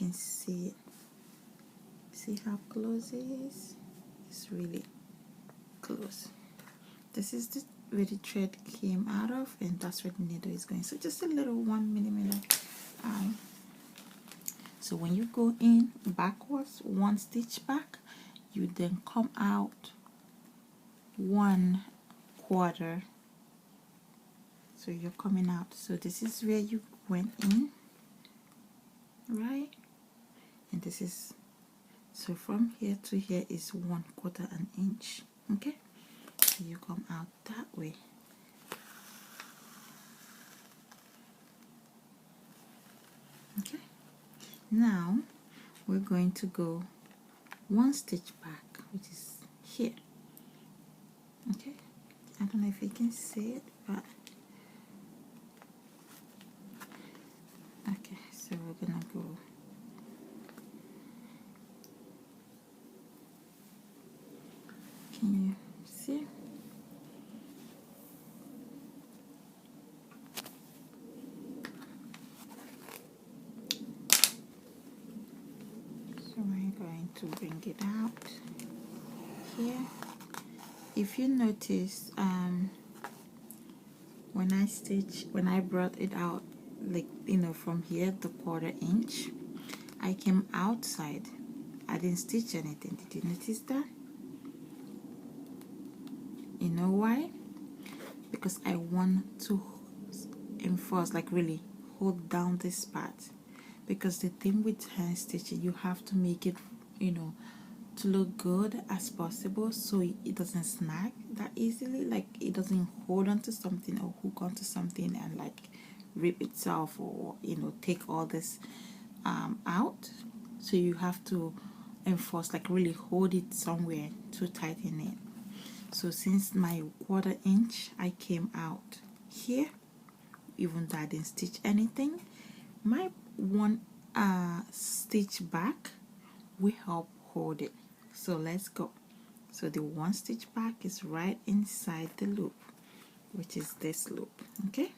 can see it. See how close it is? It's really close. This is where the thread came out of, and that's where the needle is going. So just a little 1 millimeter. So when you go in backwards, 1 stitch back, you then come out 1/4. So you're coming out. So this is where you went in, right? And this is, so from here to here is 1/4 an inch. Okay, so you come out that way. Okay, now we're going to go 1 stitch back, which is here. Okay, I don't know if you can see it, but okay, so we're gonna go can you see? So I'm going to bring it out here. If you notice, when I brought it out, like, you know, from here, the 1/4 inch, I came outside. I didn't stitch anything. Did you notice that? You know why? Because I want to enforce, like really hold down this part. Because the thing with hand stitching, you have to make it, you know, to look good as possible, so it doesn't snag that easily, like it doesn't hold onto something or hook onto something and like rip itself, or you know, take all this out. So you have to enforce, like really hold it somewhere to tighten it. So since my 1/4 inch, I came out here, even though I didn't stitch anything, my 1 stitch back will help hold it. So let's go. So the 1 stitch back is right inside the loop, which is this loop. Okay,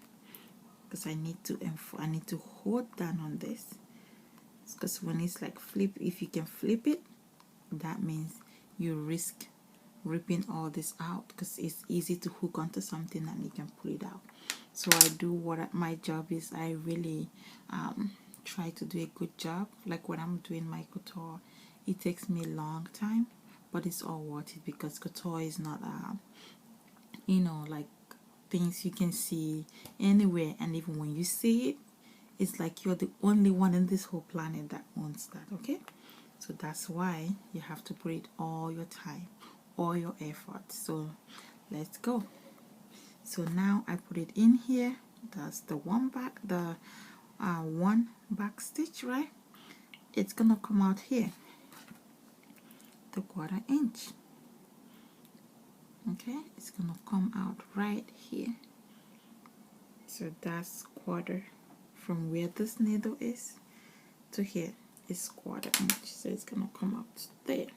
because I need to hold down on this, because when it's like flip, if you can flip it, that means you risk ripping all this out, because it's easy to hook onto something and you can pull it out. So I do what my job is. I really try to do a good job. Like when I'm doing my couture, it takes me a long time, but it's all worth it, because couture is not you know, like things you can see anywhere, and even when you see it, it's like you're the only one in this whole planet that owns that. Okay, so that's why you have to put it all your time, all your effort. So let's go. So now I put it in here. That's the 1 back, the 1 back stitch, right? It's gonna come out here, the 1/4 inch. Okay, it's gonna come out right here. So that's 1/4 from where this needle is to here is 1/4 inch. So it's gonna come out there.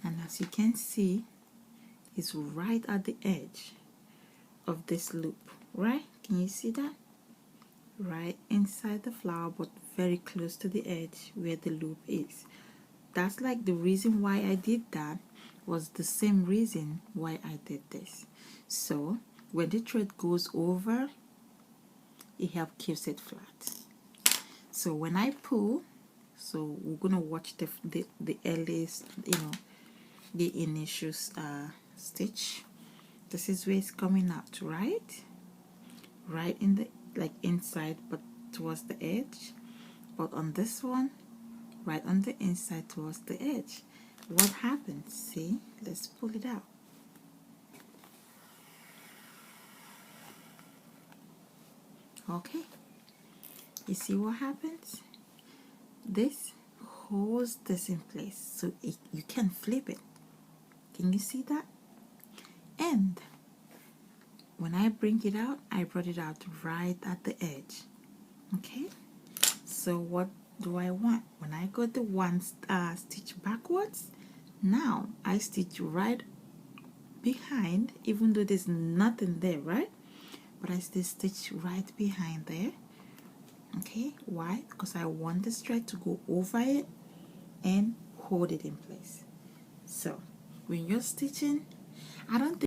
And as you can see, it's right at the edge of this loop, right? Can you see that? Right inside the flower, but very close to the edge where the loop is. That's like the reason why I did that, was the same reason why I did this. So when the thread goes over, it helps keeps it flat. So when I pull, so we're gonna watch the earliest, you know, the initial stitch. This is where it's coming out, right in the, like inside, but towards the edge. But on this one, right on the inside towards the edge. What happens? See, let's pull it out. Okay, you see what happens? This holds this in place, so you can flip it. Can you see that? And when I bring it out, I brought it out right at the edge. Okay, so what do I want? When I go the 1 stitch backwards, now I stitch right behind, even though there's nothing there, right? But I still stitch right behind there Okay, why? Because I want this thread to go over it and hold it in place. So when you're stitching, I don't think